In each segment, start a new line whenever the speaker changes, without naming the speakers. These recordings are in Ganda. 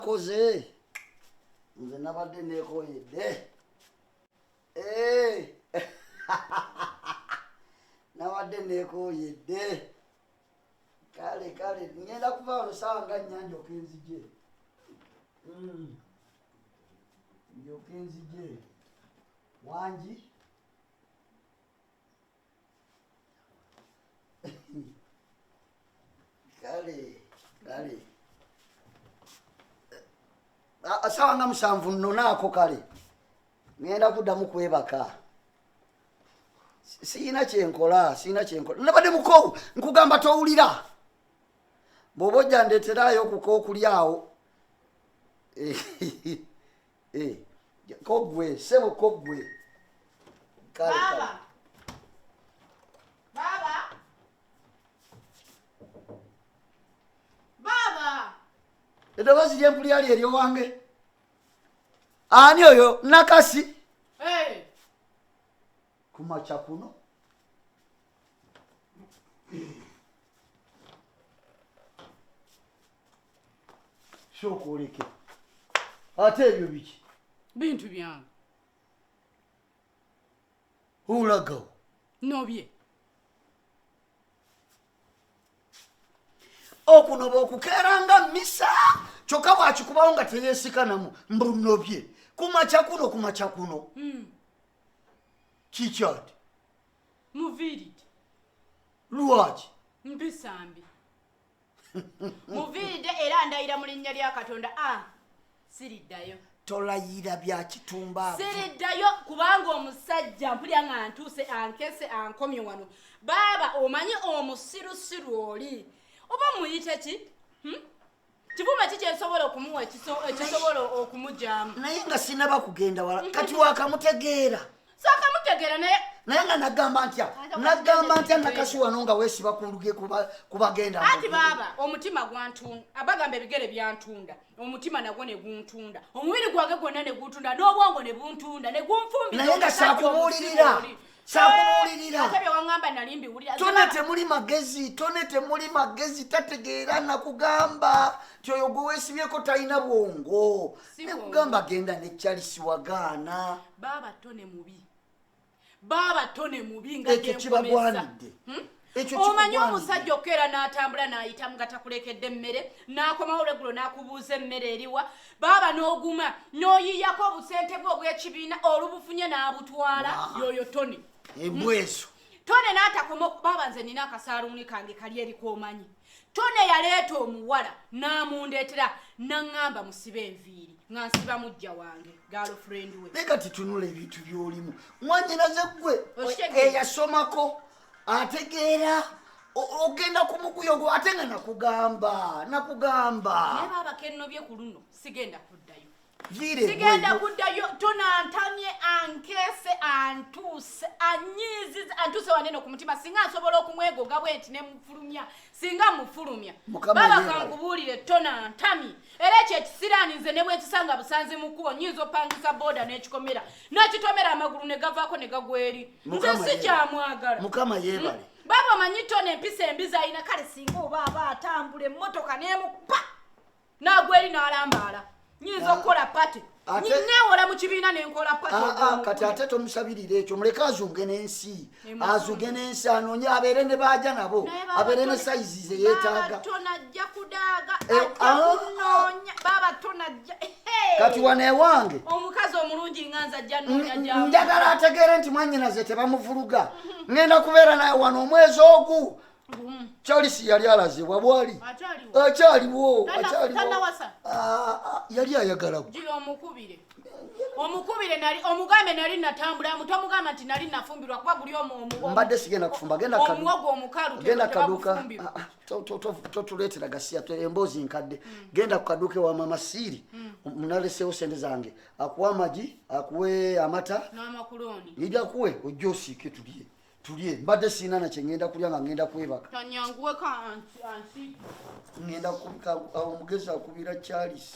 nakoze nze nabadde nekoyedde nabadde nekoyedde kale ngenda kuva wano sawa nga nnyanja okenzije njoke nzije wangi kale sawa nga 7 nnonaako kale ngenda kuddamu kwebaka siina kyenkola nabadde mukowu nkugamba towulira bw'oba ojja ndeeterayo okuko okulyawo kogwe sebo kogwe
Baba
eddoboozi lyempulya lyeryo wange ani oyo nakasi kumaca kuno shokoleke ate ebyo biki
bintu byange
olagawo
nobye
okunoba okukeeranga misa kyokka bwakikubawo nga teyeesikanamu mbunobye kumaca kuno kikyati
muviiride
lwaki
mpisambi muviiride era ndayira mu linnya lya Katonda siriddayo
tolayira bya kitumba
siriddayo kubanga omusajja mpulya nga ntuuse ankese ankomye wano baaba omanyi omusirusiru oli oba muyite ki kivume ki kyensobola okumuwa ekisobola okumujjamu
naye nga sinaba kugenda wala kati wakamutegeera
sakamutegeera naye
nga nagamba ntya nakasi wano nga weesiba kuluge kubagenda
ati baaba omutima gwantunda abagamba ebigere byantunda omutima nagwo ne guntunda omubiri gwange gwonna ne guntunda n'obwongo ne buntunda ne gunfumbira
naye nga sakubuulirira
ate bye waŋŋamba nali mbiwulira
tone temuli magezi tategeera nakugamba ti oyo gwe weesibyeko talina bwongo nekugamba genda nekyalisi wagaana
baaba tone mubi nga
ekyo kibagwanidde
omanyi omusajja okkeera n'atambula n'ayitamu nga takulekedde emmere n'akomawo legulo n'akubuuza emmere eriwa baaba n'oguma n'oyiyako obusente bwe obw'ekibiina olubufunye n'abutwala yoyo tone
ebweso
tone n'atakoma baaba nze nina akasaaluuni kange kali eri k'omanyi tone yaleeta omuwala n'amundeetera naŋŋamba musibe enviiri nga nsiba mujja wange girlfriend we
naye kati tunula ebintu by'olimu mwanyinaze gwe eyasomako ategeera ogenda kumuguyogo ate nga nakugamba
naye baaba kennobye ku luno sigenda kuddayo tonantamye ankese antuuse wanene ku mutima singa nsobola okumwegoga bwe nti nemufulumya singa mufulumya baba kankubuulire tonantamye era ekyo ekisiraanize ne bwekisanga busanzi mu kkubo nyinza opangisa booda n'ekikomera n'ekitomera amagulu ne gavaako ne gagweri nze si kyamwagala
mukama yeebale
baba omanyi tona empisa embizi alina kale singa oba aba atambula emmotoka n'emupa n'agweri n'alambaala nyinza okukola pati neewola mu kibiina nenkola pati
kati ate tomusabirira ekyo muleke azunge n'ensi anoonye abeere ne baaja nabo abeere ne sayizi ze yeetaaga
tonajja kudaaga akunoonya baba tonajja
kati wane ewange
omukazi omulungi nga nze ajja noonya
njagala ategeere nti mwannyinaze tebamuvuluga ngenda kubeera naye wano omwezi ogu Charles yali alazibwa bwali akyaliwo yali ayagala
omukubire nali omugambe nali natambula mutomugamba nti nali nafumbirwa kuba guli
mbadde sigenda kufumba
omuwogo omukalu
genda kaduuka totuleetera gasiya emboozi nkadde genda ku kaduuka wa mama Siiri munaleseewo sente zange akuwa amagi akuwe amata
n'amakuloni
ija kuwe ojja osiike tulye mbadde siina nakye ngenda kulya nga ngenda kwebaka
tanyanguweko ansi
ngenda kubika omugezi akubira Charles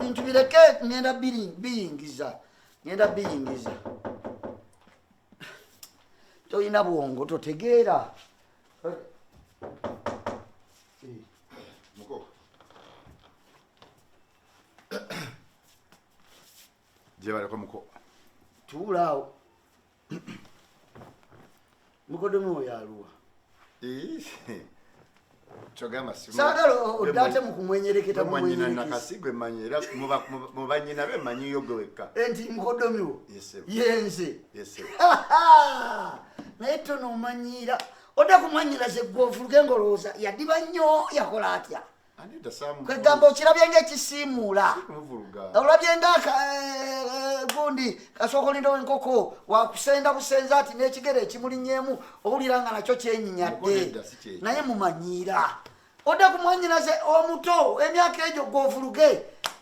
bintu bireke ngenda biyingiza toyina bwongo totegeera
jebale ko muko
tuulaawo mukodomi oyo aluwa
chogama simu
saagala oddate mu kumwenyereketa
mumanyina nakasigwe manyi era mubanyina be manyi yogoweka
enti mukodomi wo yenze naye tono omanyira odda kumanyira zeggwovuluge ngolowooza yaddiba nnyo yakola atya kwegamba okirabye ngaekisiimuula olabye nga gundi kasookolindawo enkoko wakusenda busenza ati n'ekigere ekimulinyeemu owulira nga nakyo kyenyinyadde naye mumanyiira odda kumwanyiraze omuto emyaka egyo gwovuluge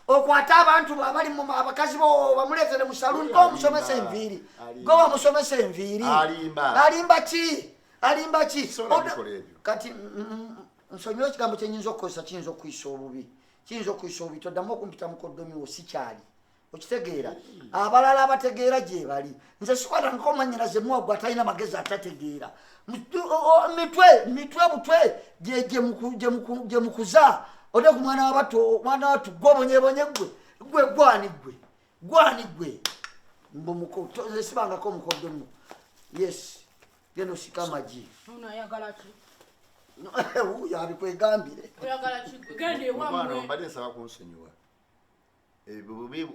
okwate abantu abali abakazi bo bamuleetere mu saluni ko omusomesa enviiri go bamusomesa enviiri alimba ki kati nsonyiwa ekigambo kyenyinza okukozesa kiyinza okuyisa obubi toddamu okumpita mukodomi wo sikyali okitegeera abalala abategeera gye bali nze sikwatangako omanyiraze muwagwe atalina magezi atategeera mitwe butwe gye mukuza ode ku mwana watu gwobonyebonye gwe gwani gwe nze sibangako omukodomi yes genda osika amagi yabikwegambire
mbadde nsaba kunsonyiwa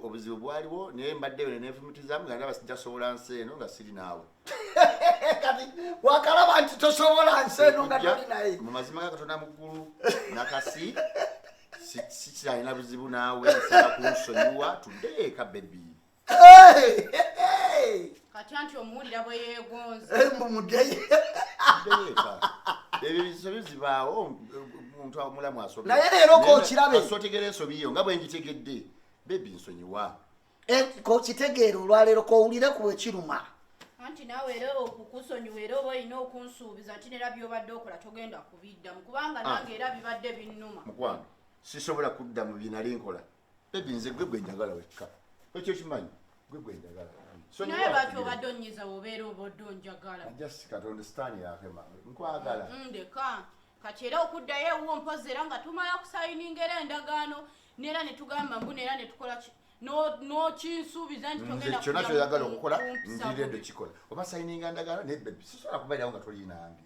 obuzibu bwaliwo naye mbaddeyo nenefumitizamu nga ndaba sijasobola nsi eno nga siri naawe
kati wakalaba nti tosobola nsi eno nga toli naye
mu mazima ga katonda muggulu nakasi sikyalina buzibu naawe nsaba kunsonyiwa tuddeeka bebi
kati anti omuwulira bwe yeegonze
ebyo bisobi zibaawo omuntu omulamu asobye
naye leero kokirabe
asotegera ensobi yo nga bwe ngitegedde bebi nsonyiwa
kokitegeera olwaleero kowulire ku ekiruma
anti naawe era okukusonyiwa era oba olina okunsuubiza nti nera byobadde okola togenda kubiddamu kubanga nange era bibadde binnuma
mukwano sisobola kudda mu binali nkola bebi nze gwe njagala wekka ekyo kimanyi gwe njagala
naye lwaki obadde onyiza wobeera obadde onjagala
just can't understand yakema nkwagala
ndeka kati era okuddayo ewuwo mpozi era nga tumala kusayininga era endagaano neera ne tugamba mbu neera ne tukola nokinsuubiza nti togenda
kyonna kyoyagala okukola njirire ndo kikola oba sayininga ndagaano naye bebi sisobola kubeerawo nga tolinange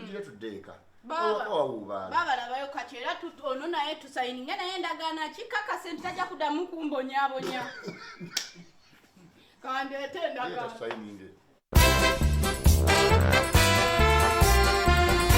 njire tuddeeka
baba labayo kati era ono naye tusayininga naye endagaano akikakase nti tajja kuddamu kumbonyaabonya kandeete endagaano